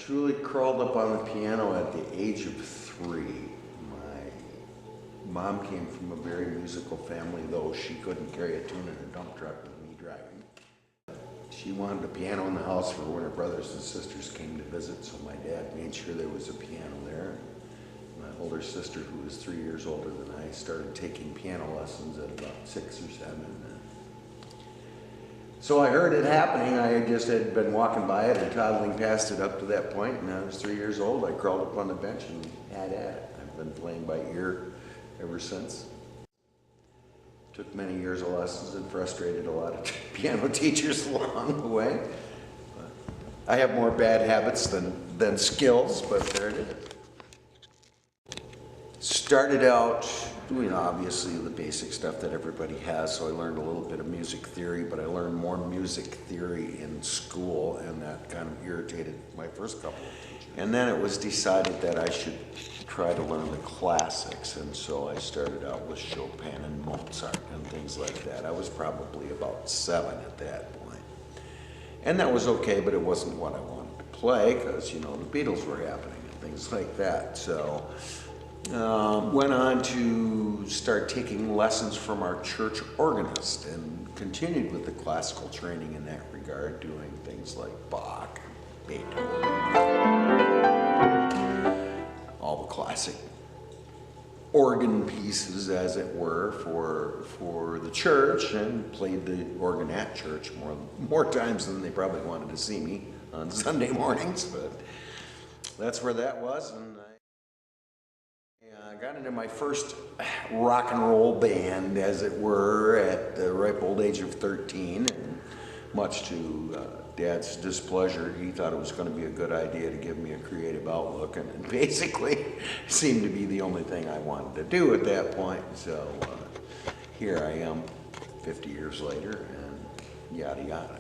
truly crawled up on the piano at the age of 3. My mom came from a very musical family, though she couldn't carry a tune in a dump truck with me driving. She wanted a piano in the house for when her brothers and sisters came to visit, so my dad made sure there was a piano there. My older sister, who was 3 years older than I, started taking piano lessons at about 6 or 7. So I heard it happening. I just had been walking by it and toddling past it up to that point, and I was 3 years old. I crawled up on the bench and had at it. I've been playing by ear ever since. Took many years of lessons and frustrated a lot of piano teachers along the way. But I have more bad habits than skills, but there it is. Started out doing obviously the basic stuff that everybody has, so I learned a little bit of music theory, but I learned more music theory in school, and that kind of irritated my first couple of teachers. And then it was decided that I should try to learn the classics, and so I started out with Chopin and Mozart and things like that. I was probably about 7 at that point. And that was okay, but it wasn't what I wanted to play, because, you know, the Beatles were happening and things like that. So went on to start taking lessons from our church organist and continued with the classical training in that regard, doing things like Bach, Beethoven, all the classic organ pieces, as it were, for the church, and played the organ at church more times than they probably wanted to see me on Sunday mornings, but that's where that was. And I got into my first rock and roll band, as it were, at the ripe old age of 13, and much to Dad's displeasure, he thought it was going to be a good idea to give me a creative outlook, and it basically seemed to be the only thing I wanted to do at that point. So here I am 50 years later, and yada yada.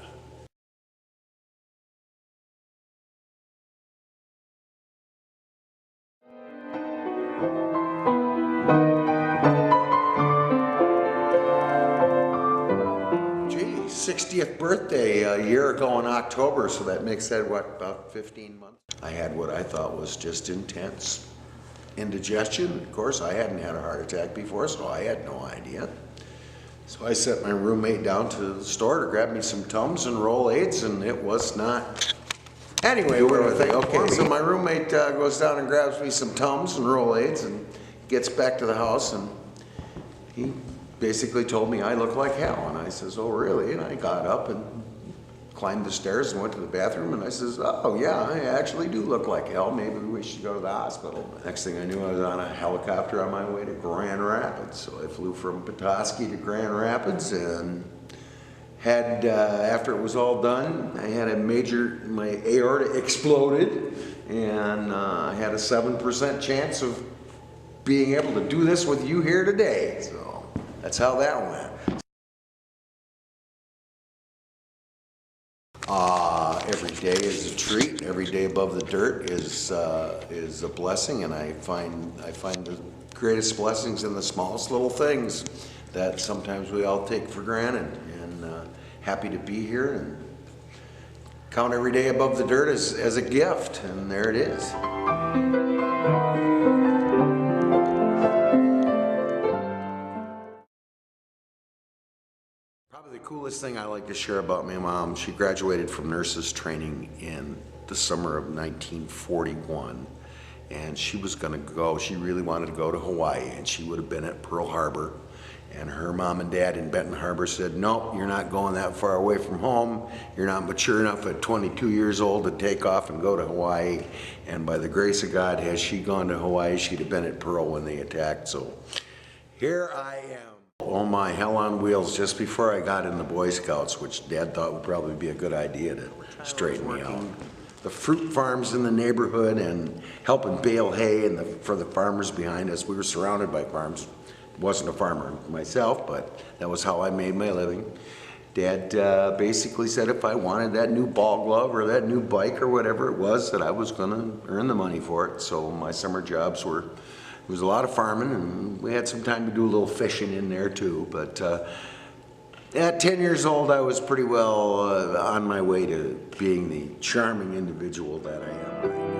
Gee, 60th birthday a year ago in October, so that makes that, what, about 15 months? I had what I thought was just intense indigestion. Of course, I hadn't had a heart attack before, so I had no idea. So I sent my roommate down to the store to grab me some Tums and Rolaids, and it was not. Anyway, where was I? Okay, so my roommate goes down and grabs me some Tums and Rolaids and gets back to the house, and he basically told me I look like hell. And I says, oh really? And I got up and climbed the stairs and went to the bathroom, and I says, oh yeah, I actually do look like hell. Maybe we should go to the hospital. Next thing I knew, I was on a helicopter on my way to Grand Rapids. So I flew from Petoskey to Grand Rapids, and had, after it was all done, I had my aorta exploded, and I had a 7% chance of being able to do this with you here today. So that's how that went. Every day is a treat. Every day above the dirt is a blessing, and I find the greatest blessings in the smallest little things that sometimes we all take for granted. And happy to be here and count every day above the dirt as a gift, and there it is. Probably the coolest thing I like to share about my mom, she graduated from nurses training in the summer of 1941, and she was going to go, she really wanted to go to Hawaii, and she would have been at Pearl Harbor, and her mom and dad in Benton Harbor said, nope, you're not going that far away from home, you're not mature enough at 22 years old to take off and go to Hawaii. And by the grace of God, had she gone to Hawaii, she'd have been at Pearl when they attacked. So here I am. Oh my, hell on wheels, just before I got in the Boy Scouts, which Dad thought would probably be a good idea to straighten me out. The fruit farms in the neighborhood and helping bale hay for the farmers behind us. We were surrounded by farms. Wasn't a farmer myself, but that was how I made my living. Dad basically said if I wanted that new ball glove or that new bike or whatever it was, that I was gonna earn the money for it. So my summer jobs were, it was a lot of farming, and we had some time to do a little fishing in there too, but At 10 years old, I was pretty well on my way to being the charming individual that I am right now.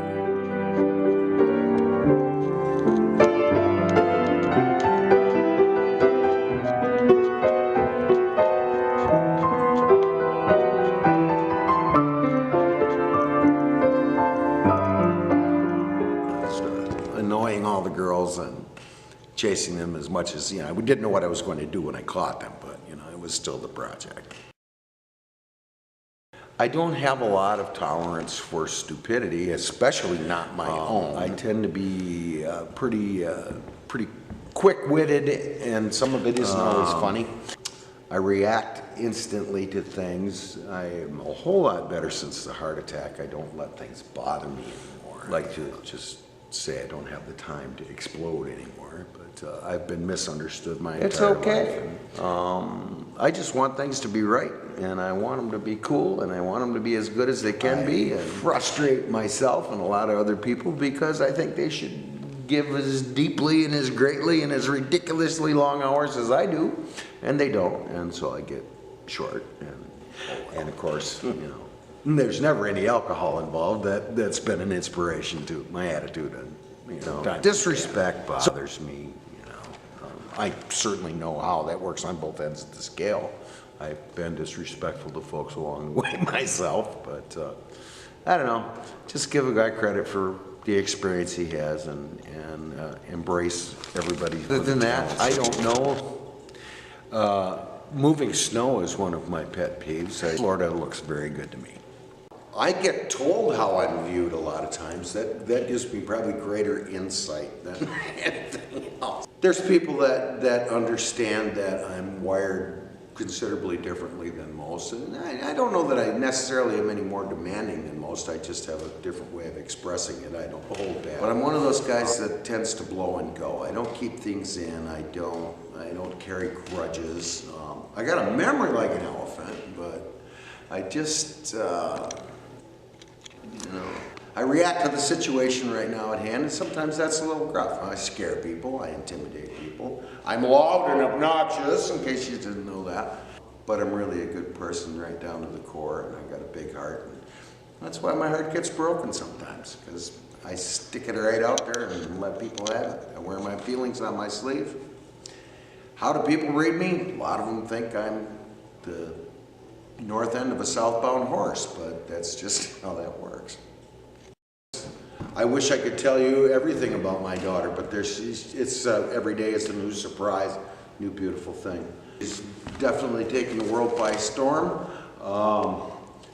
Annoying all the girls and chasing them as much as, I didn't know what I was going to do when I caught them, but, it was still the project. I don't have a lot of tolerance for stupidity, especially not my own. I tend to be pretty quick-witted, and some of it isn't always funny. I react instantly to things. I am a whole lot better since the heart attack. I don't let things bother me anymore. I like to just say I don't have the time to explode anymore, but I've been misunderstood my entire life. I just want things to be right, and I want them to be cool, and I want them to be as good as they can be, and frustrate myself and a lot of other people because I think they should give as deeply and as greatly and as ridiculously long hours as I do, and they don't, and so I get short, and of course, there's never any alcohol involved. That's been an inspiration to my attitude, and disrespect bothers me. I certainly know how that works on both ends of the scale. I've been disrespectful to folks along the way myself, but I don't know. Just give a guy credit for the experience he has and embrace everybody. Other than that, I don't know. Moving snow is one of my pet peeves. Florida looks very good to me. I get told how I'm viewed a lot of times. That gives me probably greater insight than anything else. There's people that understand that I'm wired considerably differently than most, and I don't know that I necessarily am any more demanding than most. I just have a different way of expressing it. I don't hold back. But I'm one of those guys that tends to blow and go. I don't keep things in. I don't carry grudges. I got a memory like an elephant, but I just I react to the situation right now at hand, and sometimes that's a little gruff. I scare people, I intimidate people. I'm loud and obnoxious, in case you didn't know that. But I'm really a good person right down to the core, and I've got a big heart. And that's why my heart gets broken sometimes, because I stick it right out there and let people have it. I wear my feelings on my sleeve. How do people read me? A lot of them think I'm the north end of a southbound horse, but that's just how that works. I wish I could tell you everything about my daughter, but it's every day is a new surprise, new beautiful thing. She's definitely taken the world by storm.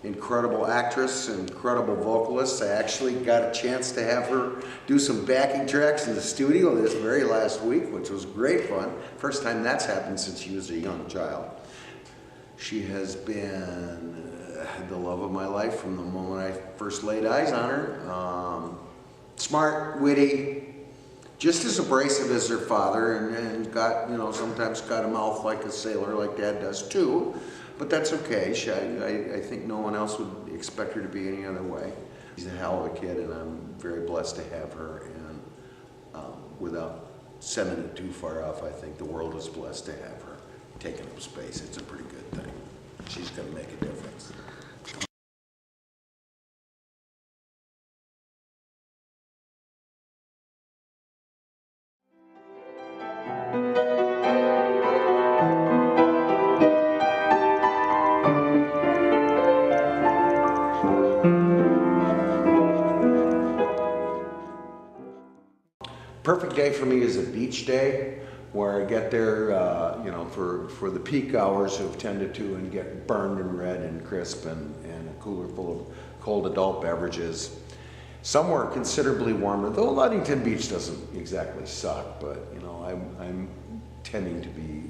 Incredible actress, incredible vocalist. I actually got a chance to have her do some backing tracks in the studio this very last week, which was great fun. First time that's happened since she was a young child. She has been the love of my life from the moment I first laid eyes on her. Smart, witty, just as abrasive as her father, and got, sometimes got a mouth like a sailor, like Dad does too. But that's okay. I think no one else would expect her to be any other way. She's a hell of a kid, and I'm very blessed to have her. And without sending it too far off, I think the world is blessed to have her taking up space. It's a pretty good thing. She's going to make a difference. Perfect day for me is a beach day where I get there, for the peak hours of 10 to 2 and get burned and red and crisp and a cooler full of cold adult beverages. Somewhere considerably warmer, though Ludington Beach doesn't exactly suck, but I'm tending to be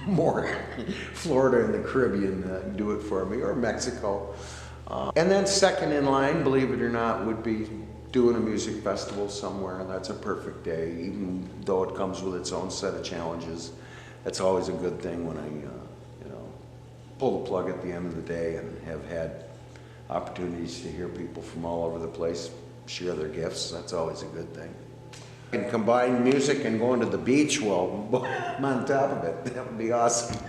more Florida and the Caribbean do it for me, or Mexico. And then second in line, believe it or not, would be doing a music festival somewhere. That's a perfect day, even though it comes with its own set of challenges. That's always a good thing when I, pull the plug at the end of the day and have had opportunities to hear people from all over the place share their gifts. That's always a good thing. And combine music and going to the beach, well, I'm on top of it. That would be awesome.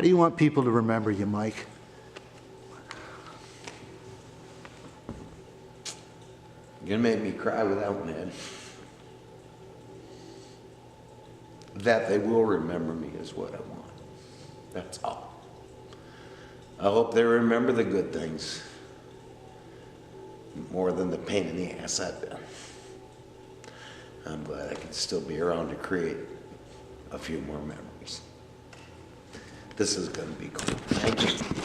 How do you want people to remember you, Mike? You're gonna make me cry without Ned. That they will remember me is what I want. That's all. I hope they remember the good things more than the pain in the ass I've been. I'm glad I can still be around to create a few more memories. This is gonna be cool. Thank you.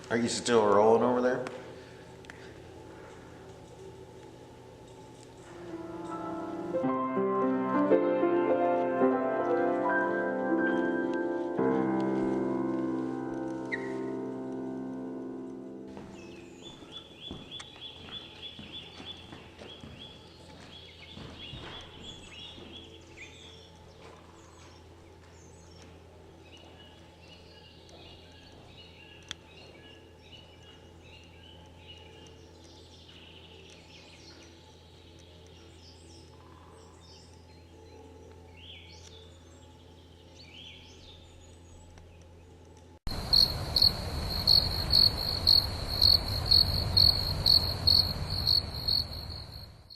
Are you still rolling over there?